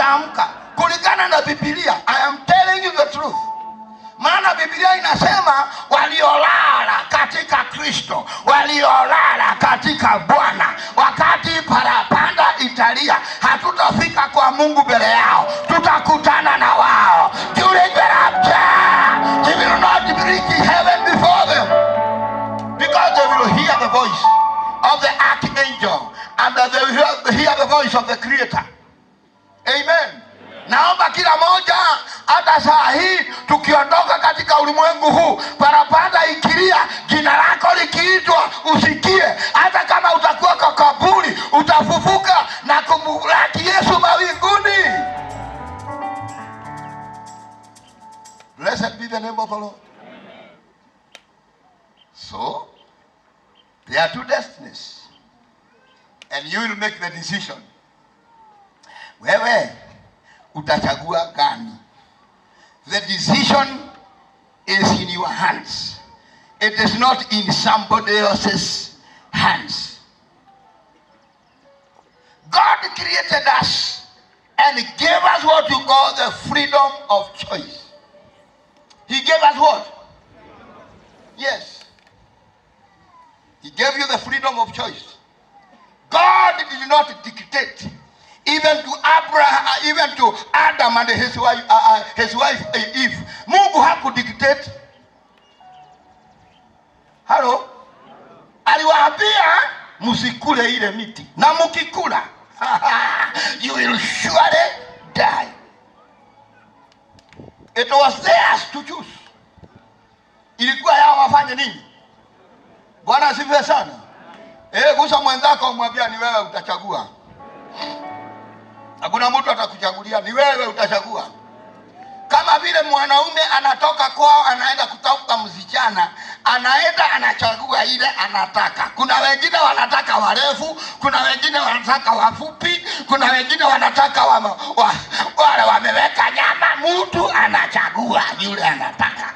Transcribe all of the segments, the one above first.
ataamka kulingana na Biblia. I am telling you the truth. Maana Biblia inasema waliolala katika Kristo, waliolala katika Bwana, wakati parapanda italia, hatutafika kwa Mungu mbele yao, tutakutana na wao during the rapture. They will not reach heaven before them, because they will hear the voice of the archangel, and they will hear the voice of the Creator. Amen. Naomba kila moja, hata saa hii tukiondoka katika ulimwengu huu, parapanda ikilia, jina lako likiitwa, usikie. Hata kama utakuwa kwa kaburi, utafufuka na kumlaki Yesu mawinguni. Blessed be the name of the Lord. So, there are two destinies, and you will make the decision. Wewe utachagua gani? The decision is in your hands. It is not in somebody else's hands. God created us and gave us what you call the freedom of choice. He gave us what? Yes. He gave you the freedom of choice. God did not dictate even to Abraham, even to Adam and his wife Eve. Mungu hakudictate. Hello? Aliwaambia msikule ile miti, na mkikula you will surely die. It was theirs to choose. Ilikuwa yao wafanye nini? Bwana asifiwe sana. Kusa mwenzako umwambia ni wewe utachagua. Hakuna mtu atakuchagulia, ni wewe utachagua. Kama vile mwanaume anatoka kwao anaenda kutafuta msichana, anaenda anachagua ile anataka. Kuna wengine wanataka warefu, kuna wengine wanataka wafupi, kuna wengine wanataka wale wameweka nyama. Mtu anachagua yule anataka.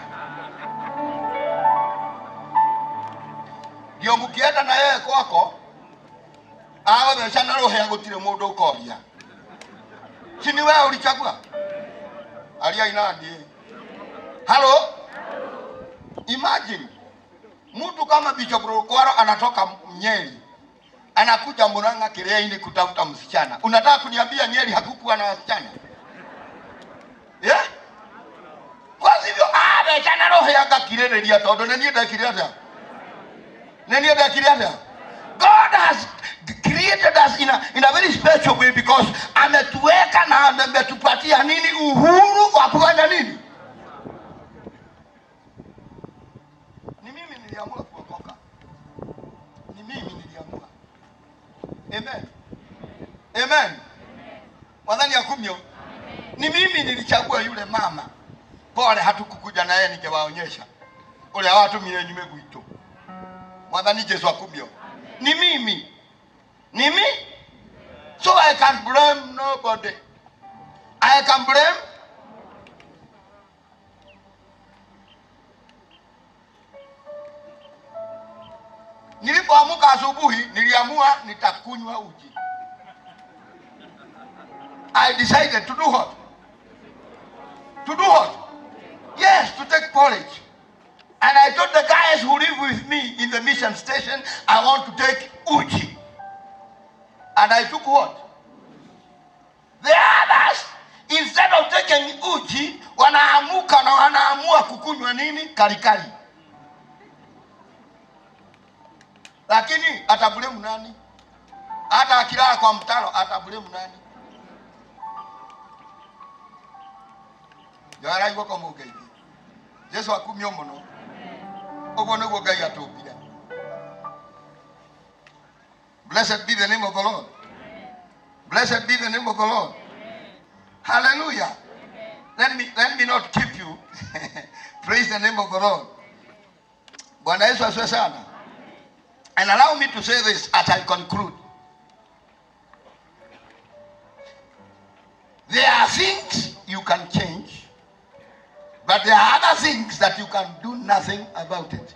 Ndio mkienda na yeye kwako, awe mshana roho ya gutire mundu ukoria. Si ni wewe ulichagua? Alia inadi. Hello? Imagine mtu kama Bishop Rukwaro anatoka Nyeri, anakuja Murang'a Kireini kutafuta msichana. Unataka kuniambia Nyeri hakukuwa na wasichana? Yeah? Kwa hivyo chana roho ya gakireria todo nenie dakiriata. Nenie dakiriata. God has created us in a very special way, because ametuweka na ametupatia nini? Uhuru wa kufanya nini? Ni mimi niliamua kuokoka. Ni mimi niliamua. Amen. Amen. Wadhani ya kumyo? Ni mimi nilichagua yule mama. Pole hatukukuja na yeye ningewaonyesha. Ule watu mienyu meguito. Wadhani Yesu akumyo? Ni mimi. Ni me? So I can blame nobody. I can blame. Nilipoamka asubuhi niliamua nitakunywa uji. I decided to do what? To do what? Yes, to take porridge. And I told the guys who live with me in the mission station, I want to take uji. And I took what? The others, instead of taking uji, wanaamuka na wanaamua kukunywa nini? Karikari. Lakini atabulemu nani? Hata akilala kwa mtaro atabulemu nani? Jara yuko kwa Mungu. Yesu akumyo muno. Ogo nego gai atopia. Blessed be the name of the Lord. Blessed be the name of the Lord. Hallelujah. Let me not keep you. Praise the name of the Lord. Bwana Yesu asifiwe sana. And allow me to say this as I conclude. There are things you can change, but there are other things that you can do nothing about it.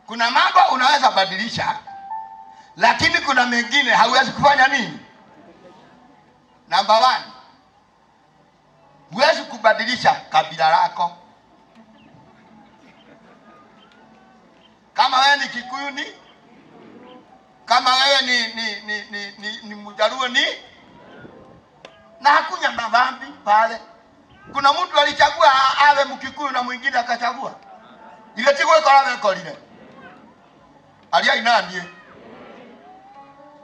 Kuna mambo unaweza badilisha, lakini kuna mengine hauwezi kufanya nini? Number one, huwezi kubadilisha kabila lako. Kama wewe ni Kikuyu ni, kama wewe ni Mjaluo ni, na hakuna madhambi pale. Kuna mtu alichagua awe Mkikuyu na mwingine akachagua. Ile tigo ikola kolile. Alia inani?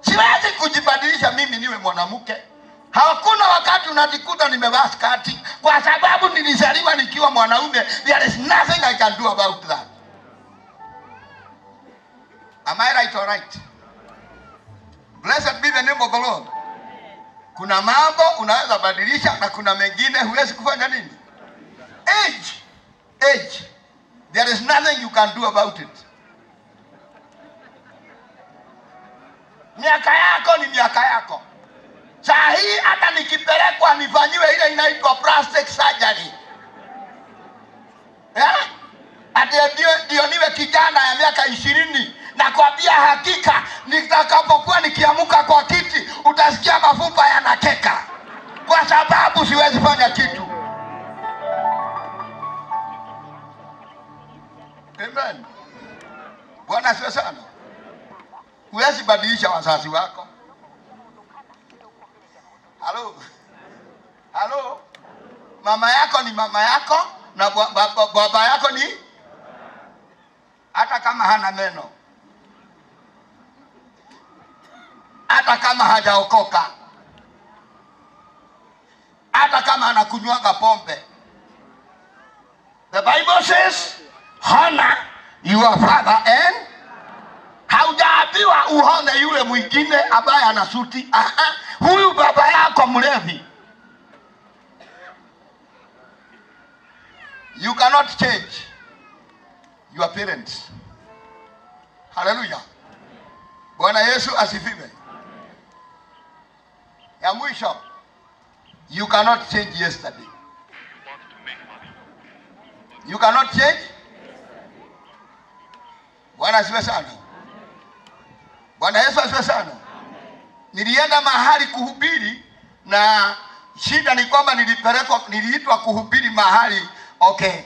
Siwezi kujibadilisha mimi niwe mwanamke. Hakuna wakati unajikuta nimevaa skati kwa sababu nilizaliwa nikiwa mwanaume. There is nothing I can do about that. Am I right or right? Blessed be the name of the Lord. Kuna mambo unaweza badilisha na kuna mengine huwezi kufanya nini? Age. There is nothing you can do about it. Miaka yako ni miaka yako. Saa hii hata nikipelekwa nifanyiwe ile inaitwa plastic surgery. Ati ndio niwe kijana ya miaka 20. Na kwambia hakika nitakapokuwa nikiamuka kwa kiti utasikia mafupa yanakeka. Kwa sababu siwezi fanya kitu. Amen. Bwana asifiwe sana. Huwezi badilisha wazazi wako. Halo. Mama yako ni mama yako na baba yako ni, hata kama hana meno, hata kama hajaokoka, hata kama anakunywaga pombe. The Bible says, honor your father and... Haujaambiwa uhone yule mwingine ambaye ana suti. Huyu baba yako mlevi. You cannot change your parents. Hallelujah. Bwana Yesu asifiwe. Ya mwisho, you cannot change yesterday. You cannot change. Bwana asifiwe sana. Bwana Yesu asifiwe sana. Nilienda mahali kuhubiri na shida ni kwamba niliitwa kuhubiri mahali, okay.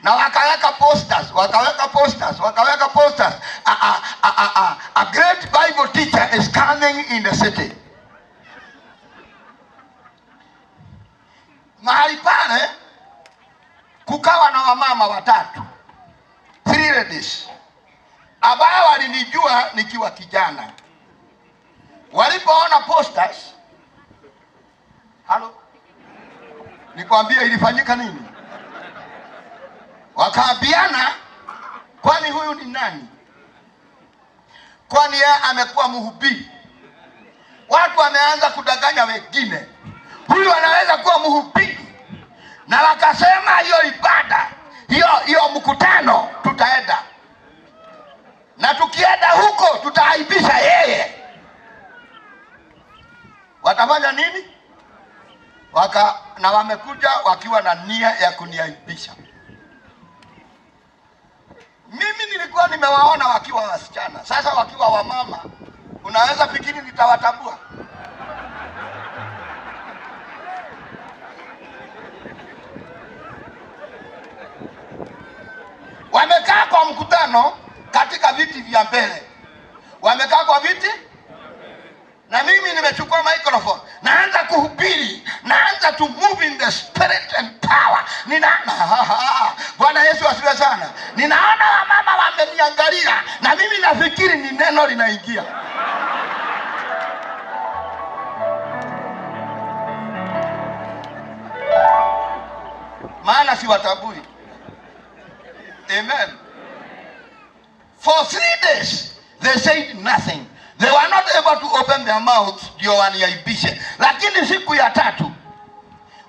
Na wakaweka posters. A great Bible teacher is coming in the city. Mahali pale kukawa na wamama watatu, 3 ladies, ambao walinijua nikiwa kijana. Walipoona posters, nikwambia ilifanyika nini? Wakaambiana, kwani huyu ni nani? Kwani yeye amekuwa mhubiri? Watu wameanza kudanganya wengine, huyu anaweza kuwa mhubiri. Na wakasema hiyo ibada, hiyo mkutano tutaenda. Na tukienda huko tutaaibisha yeye. Watafanya nini? Na wamekuja wakiwa na nia ya kuniaibisha. Mimi nilikuwa nimewaona wakiwa wasichana. Sasa wakiwa wamama, unaweza fikiri nitawatambua? Wamekaa kwa mkutano katika viti vya mbele. Wamekaa kwa viti, na mimi nimechukua microphone. Naanza kuhubiri, naanza to move in the spirit and power. Bwana Yesu asifiwe sana. Ninaona wamama wameniangalia na mimi nafikiri ni neno linaingia. Maana siwatambui. Amen. For 3 days they said nothing. They were not able to open their mouths ndio waniaibishe. Lakini siku ya 3,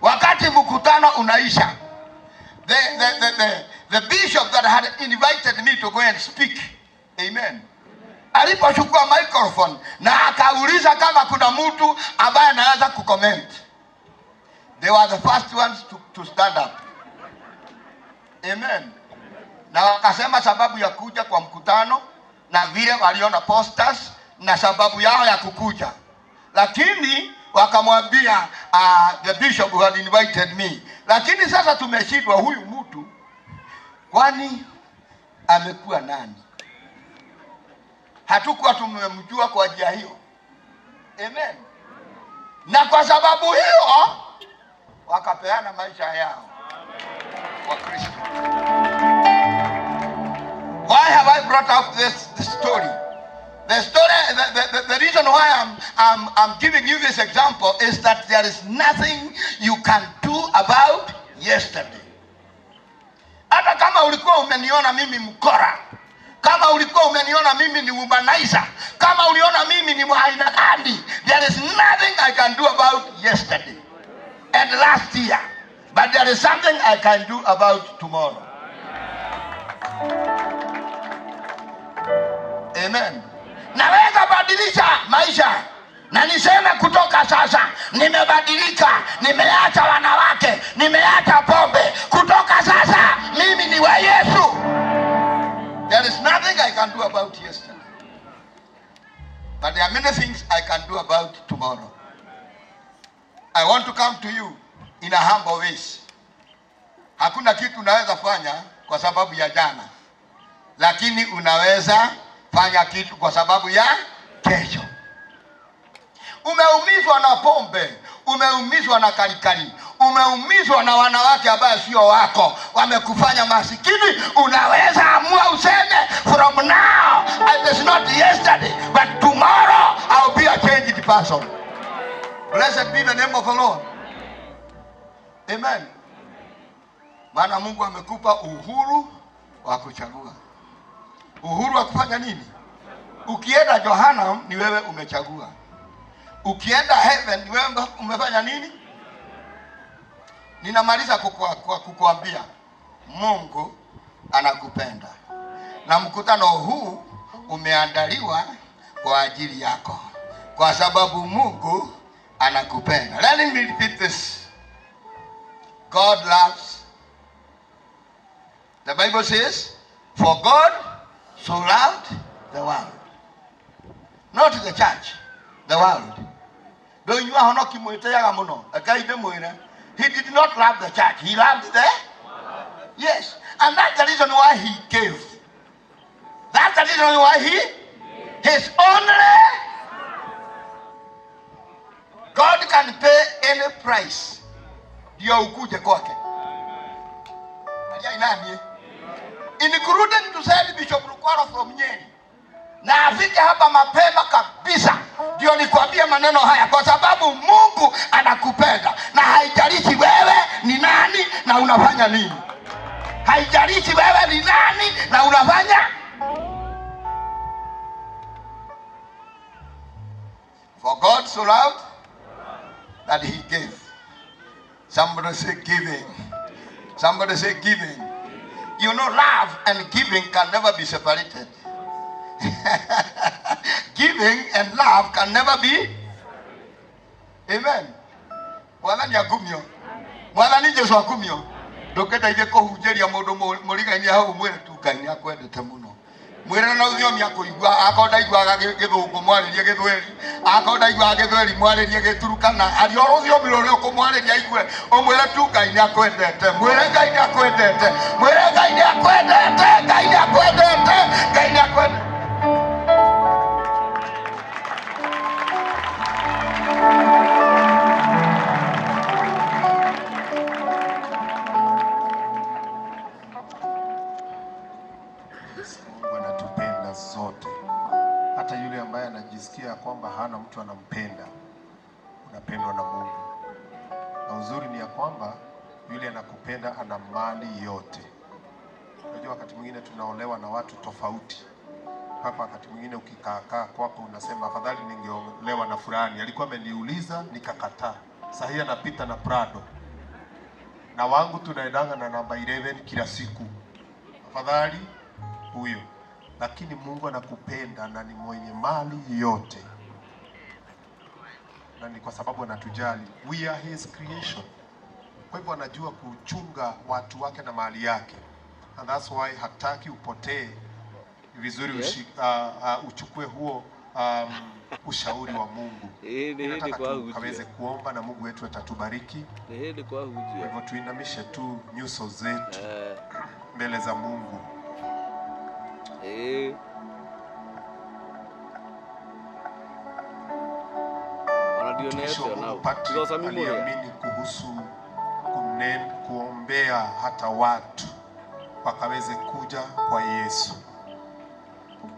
wakati mkutano unaisha, the bishop that had invited me to go and speak, amen, alipochukua microphone na akauliza kama kuna mtu ambaye anaweza kucomment, they were the first ones to stand up. Amen. Na wakasema sababu ya kuja kwa mkutano na vile waliona posters na sababu yao ya kukuja. Lakini wakamwambia the bishop who had invited me, lakini sasa tumeshindwa, huyu mtu kwani amekuwa nani? Hatukuwa tumemjua kwa njia hiyo. Amen. Na kwa sababu hiyo wakapeana maisha yao kwa Kristo. Why have I brought up this story? The story, the reason why I'm giving you this example is that there is nothing you can do about yesterday. Hata kama ulikuwa umeniona mimi mkora, kama ulikuwa umeniona mimi ni womanizer, kama uliona mimi ni mhaina gani, there is nothing I can do about yesterday and last year, but there is something I can do about tomorrow. Amen. Naweza badilisha maisha na niseme kutoka sasa nimebadilika, nimeacha wanawake, nimeacha pombe, kutoka sasa mimi ni wa Yesu. There is nothing I can do about yesterday, but there are many things I can do about tomorrow. I want to come to you in a humble ways. Hakuna kitu unaweza fanya kwa sababu ya jana, lakini unaweza fanya kitu kwa sababu ya kesho. Umeumizwa na pombe, umeumizwa na karikari, umeumizwa na wanawake ambao sio wako, wamekufanya masikini. Unaweza amua useme from now, it is not yesterday, but tomorrow I will be a changed person. Blessed be the name of the Lord. Amen. Maana Mungu amekupa uhuru wa kuchagua. Uhuru wa kufanya nini? Ukienda Jehanamu ni wewe umechagua. Ukienda heaven ni wewe umefanya nini? Ninamaliza kukuambia Mungu anakupenda. Na mkutano huu umeandaliwa kwa ajili yako, kwa sababu Mungu anakupenda. Let me repeat this. God loves. The Bible says, for God so loved the world. Not the church, the world. He did not love the church. He loved the world. Yes. And that's the reason why he gave. That's the reason why his only. God can pay any price. Ndio ukuje kwake. Including to send Bishop Rukwaro from Nyeri. Na afike hapa mapema kabisa ndio nikwambie maneno haya, kwa sababu Mungu anakupenda na haijalishi wewe ni nani na unafanya nini. Haijalishi wewe ni nani na unafanya. For God so loved that he gave. Somebody say giving. Somebody say giving. You know, love and giving can never be separated. Giving and love can never be. Amen. Mwathani akumio. Mwathani Jesu akumio. Ndukenda ije kuhunjeria mundu murigaini hau mwire tu Ngai ni akwendete muno. Mwire na uthiomi akuigua akonda igwaga githungu mwaririe githweri, akonda igwaga githweri mwaririe giturukana, ari oro uthiomi rore ukumwariria igwe umwire tu Ngai ni akwendete. Mwire Ngai ni akwendete. Mwire Ngai ni akwendete. Ngai ni akwendete. Ngai ni akwendete. Anajisikia kwamba hana mtu anampenda, unapendwa na Mungu. Na uzuri ni ya kwamba yule anakupenda ana mali yote. Unajua wakati mwingine tunaolewa na watu tofauti. Hapa wakati mwingine ukikaa kwako unasema afadhali ningeolewa na fulani, alikuwa ameniuliza nikakataa. Sasa hivi anapita na Prado. Na wangu tunaendanga na namba 11 kila siku. Afadhali huyo. Lakini Mungu anakupenda na ni mwenye mali yote. Na ni kwa sababu anatujali. We are his creation. Kwa hivyo anajua kuchunga watu wake na mali yake. And that's why hataki upotee. Vizuri uchukue huo ushauri wa Mungu. Nataka tukaweze kuomba na Mungu wetu atatubariki. Kwa hivyo tuinamishe tu nyuso zetu mbele za Mungu. Aliamini kuhusu kuombea hata watu wakaweze kuja kwa Yesu,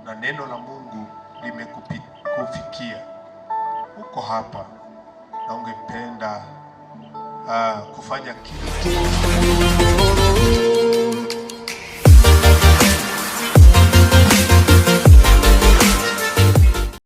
na neno la Mungu limekufikia. Uko hapa na ungependa kufanya kitu